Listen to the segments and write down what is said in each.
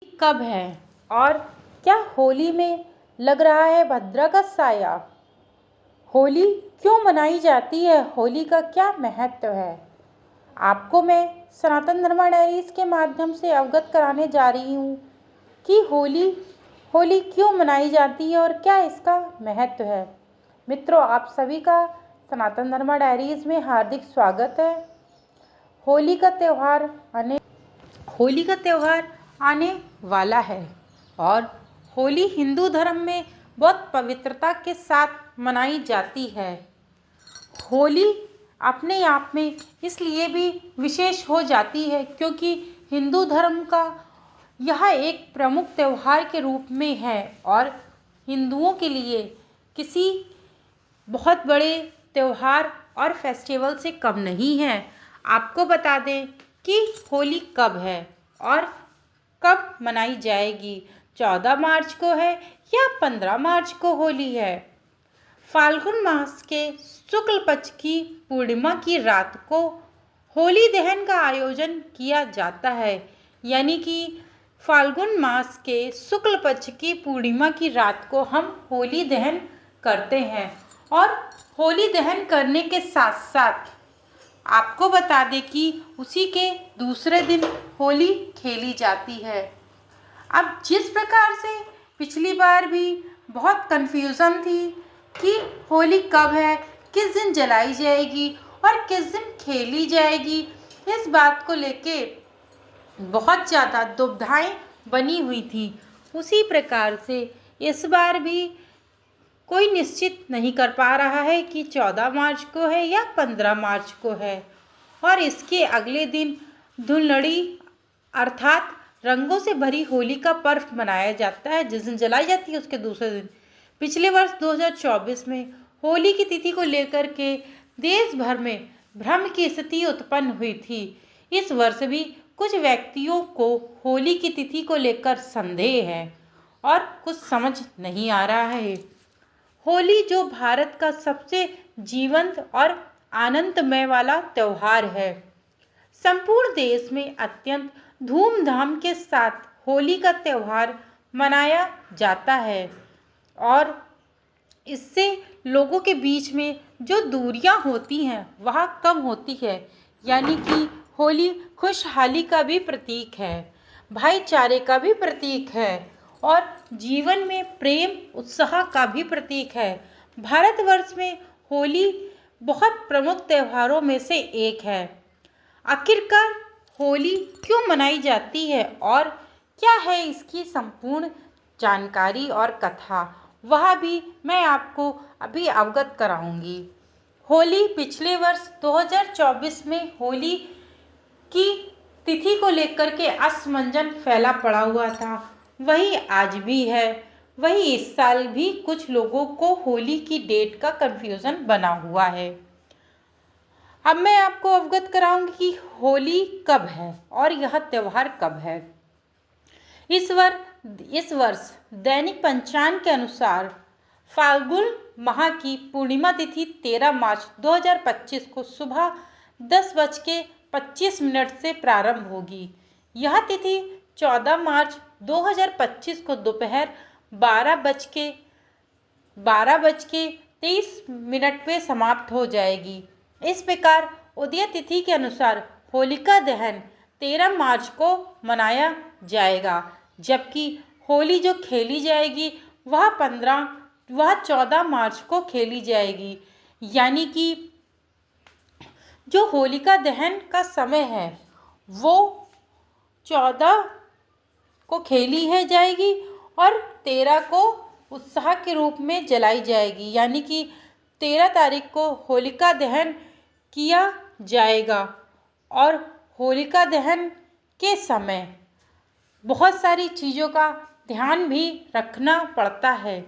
कब है और क्या होली में लग रहा है भद्रा का साया? होली क्यों मनाई जाती है? होली का क्या महत्व है? आपको मैं सनातन धर्मा डायरीज के माध्यम से अवगत कराने जा रही हूँ कि होली होली क्यों मनाई जाती है और क्या इसका महत्व है। मित्रों, आप सभी का सनातन धर्मा डायरीज में हार्दिक स्वागत है। होली का त्यौहार आने वाला है और होली हिंदू धर्म में बहुत पवित्रता के साथ मनाई जाती है। होली अपने आप में इसलिए भी विशेष हो जाती है क्योंकि हिंदू धर्म का यह एक प्रमुख त्यौहार के रूप में है और हिंदुओं के लिए किसी बहुत बड़े त्यौहार और फेस्टिवल से कम नहीं है। आपको बता दें कि होली कब है और कब मनाई जाएगी। 14 मार्च को है या 15 मार्च को होली है। फाल्गुन मास के शुक्ल पक्ष की पूर्णिमा की रात को होली दहन का आयोजन किया जाता है। यानी कि फाल्गुन मास के शुक्ल पक्ष की पूर्णिमा की रात को हम होली दहन करते हैं और होली दहन करने के साथ साथ आपको बता दें कि उसी के दूसरे दिन होली खेली जाती है। अब जिस प्रकार से पिछली बार भी बहुत कन्फ्यूज़न थी कि होली कब है, किस दिन जलाई जाएगी और किस दिन खेली जाएगी, इस बात को लेके बहुत ज़्यादा दुविधाएं बनी हुई थी। उसी प्रकार से इस बार भी कोई निश्चित नहीं कर पा रहा है कि 14 मार्च को है या 15 मार्च को है। और इसके अगले दिन धुलड़ी अर्थात रंगों से भरी होली का पर्व मनाया जाता है। जिस दिन जलाई जाती है उसके दूसरे दिन पिछले वर्ष 2024 में होली की तिथि को लेकर के देश भर में भ्रम की स्थिति उत्पन्न हुई थी। इस वर्ष भी कुछ व्यक्तियों को होली की तिथि को लेकर संदेह है और कुछ समझ नहीं आ रहा है। होली जो भारत का सबसे जीवंत और आनंदमय वाला त्यौहार है, संपूर्ण देश में अत्यंत धूमधाम के साथ होली का त्यौहार मनाया जाता है और इससे लोगों के बीच में जो दूरियां होती हैं वह कम होती है। यानी कि होली खुशहाली का भी प्रतीक है, भाईचारे का भी प्रतीक है और जीवन में प्रेम उत्साह का भी प्रतीक है। भारतवर्ष में होली बहुत प्रमुख त्योहारों में से एक है। आखिरकार होली क्यों मनाई जाती है और क्या है इसकी संपूर्ण जानकारी और कथा, वह भी मैं आपको अभी अवगत कराऊंगी। होली पिछले वर्ष 2024 में होली की तिथि को लेकर के असमंजस फैला पड़ा हुआ था, वही आज भी है। वही इस साल भी कुछ लोगों को होली की डेट का कंफ्यूजन बना हुआ है। अब मैं आपको अवगत कराऊंगी कि होली कब है और यह त्यौहार कब है। इस वर्ष दैनिक पंचांग के अनुसार फाल्गुन माह की पूर्णिमा तिथि 13 मार्च 2025 को सुबह 10:25 से प्रारंभ होगी। यह तिथि 14 मार्च 2025 को दोपहर 12:23 पे समाप्त हो जाएगी। इस प्रकार उदय तिथि के अनुसार होलिका दहन 13 मार्च को मनाया जाएगा, जबकि होली जो खेली जाएगी वह 14 मार्च को खेली जाएगी। यानी कि जो होलिका दहन का समय है वो 14 को खेली है जाएगी और 13 को उत्साह के रूप में जलाई जाएगी। यानी कि 13 तारीख को होलिका दहन किया जाएगा और होलिका दहन के समय बहुत सारी चीज़ों का ध्यान भी रखना पड़ता है,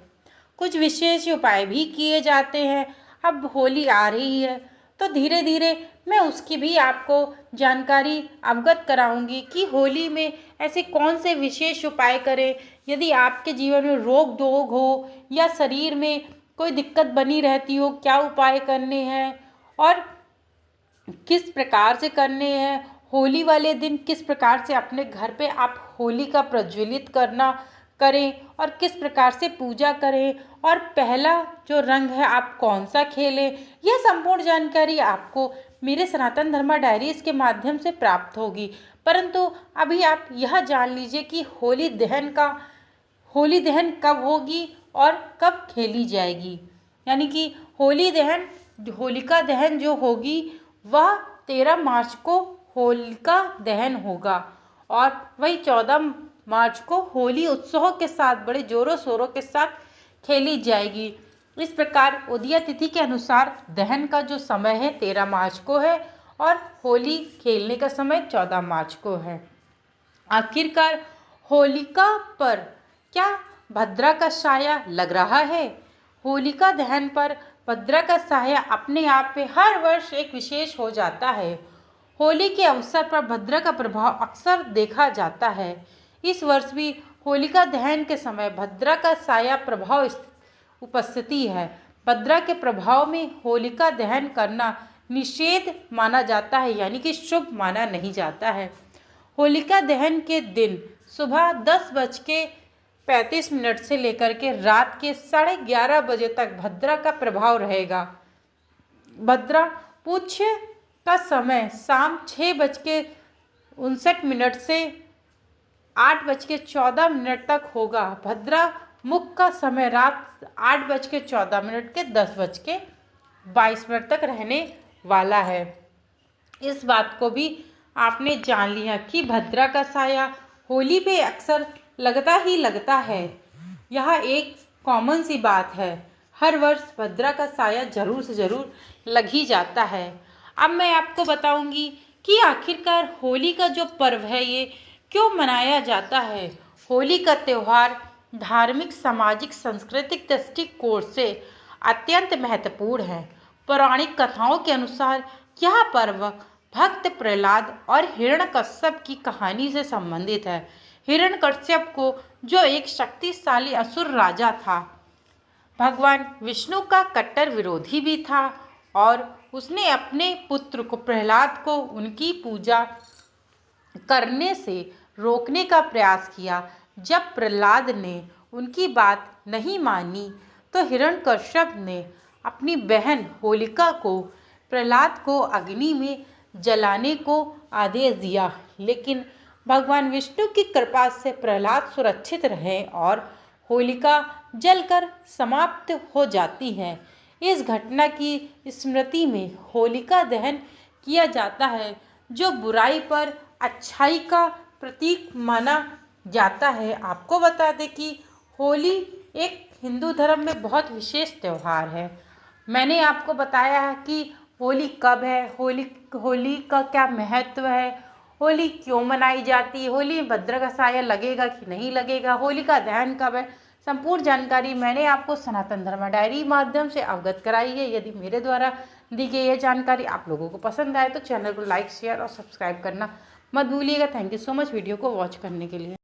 कुछ विशेष उपाय भी किए जाते हैं। अब होली आ रही है तो धीरे धीरे मैं उसकी भी आपको जानकारी अवगत कराऊंगी कि होली में ऐसे कौन से विशेष उपाय करें। यदि आपके जीवन में रोग दोग हो या शरीर में कोई दिक्कत बनी रहती हो, क्या उपाय करने हैं और किस प्रकार से करने हैं। होली वाले दिन किस प्रकार से अपने घर पे आप होली का प्रज्वलित करें और किस प्रकार से पूजा करें और पहला जो रंग है आप कौन सा खेलें, यह संपूर्ण जानकारी आपको मेरे सनातन धर्मा डायरीज के माध्यम से प्राप्त होगी। परंतु अभी आप यह जान लीजिए कि होली दहन कब होगी और कब खेली जाएगी। यानी कि होलिका दहन जो होगी वह 13 मार्च को होलिका दहन होगा और वही 14 मार्च को होली उत्सव के साथ बड़े जोरों शोरों के साथ खेली जाएगी। इस प्रकार उदया तिथि के अनुसार दहन का जो समय है 13 मार्च को है और होली खेलने का समय 14 मार्च को है। आखिरकार होलिका पर क्या भद्रा का साया लग रहा है? होलिका दहन पर भद्रा का साया अपने आप में हर वर्ष एक विशेष हो जाता है। होली के अवसर पर भद्रा का प्रभाव अक्सर देखा जाता है। इस वर्ष भी होलिका दहन के समय भद्रा का साया प्रभाव उपस्थिति है। भद्रा के प्रभाव में होलिका दहन करना निषेध माना जाता है, यानी कि शुभ माना नहीं जाता है। होलिका दहन के दिन सुबह 10:35 से लेकर के रात के 11:30 बजे तक भद्रा का प्रभाव रहेगा। भद्रा पुष्य का समय शाम 6:59 से 8:14 तक होगा। भद्रा मुख का समय रात 8:14 के 10:22 तक रहने वाला है। इस बात को भी आपने जान लिया कि भद्रा का साया होली पे अक्सर लगता ही लगता है। यह एक कॉमन सी बात है, हर वर्ष भद्रा का साया जरूर से जरूर लग ही जाता है। अब मैं आपको बताऊंगी कि आखिरकार होली का जो पर्व है ये क्यों मनाया जाता है। होली का त्यौहार धार्मिक, सामाजिक, सांस्कृतिक दृष्टिकोण से अत्यंत महत्वपूर्ण है। पौराणिक कथाओं के अनुसार यह पर्व भक्त प्रहलाद और हिरण्यकश्यप की कहानी से संबंधित है। हिरण्यकश्यप को जो एक शक्तिशाली असुर राजा था, भगवान विष्णु का कट्टर विरोधी भी था और उसने अपने पुत्र को प्रहलाद को उनकी पूजा करने से रोकने का प्रयास किया। जब प्रहलाद ने उनकी बात नहीं मानी तो हिरण्यकश्यप ने अपनी बहन होलिका को प्रहलाद को अग्नि में जलाने को आदेश दिया, लेकिन भगवान विष्णु की कृपा से प्रहलाद सुरक्षित रहे और होलिका जलकर समाप्त हो जाती है। इस घटना की स्मृति में होलिका दहन किया जाता है, जो बुराई पर अच्छाई का प्रतीक माना जाता है। आपको बता दें कि होली एक हिंदू धर्म में बहुत विशेष त्यौहार है। मैंने आपको बताया है कि होली कब है, होली का क्या महत्व है, होली क्यों मनाई जाती है, होली में भद्रा का साया लगेगा कि नहीं लगेगा, होली का दहन कब है। संपूर्ण जानकारी मैंने आपको सनातन धर्मा डायरी माध्यम से अवगत कराई है। यदि मेरे द्वारा दी गई यह जानकारी आप लोगों को पसंद आए तो चैनल को लाइक, शेयर और सब्सक्राइब करना मत भूलिएगा। Thank you so much video को वॉच करने के लिए।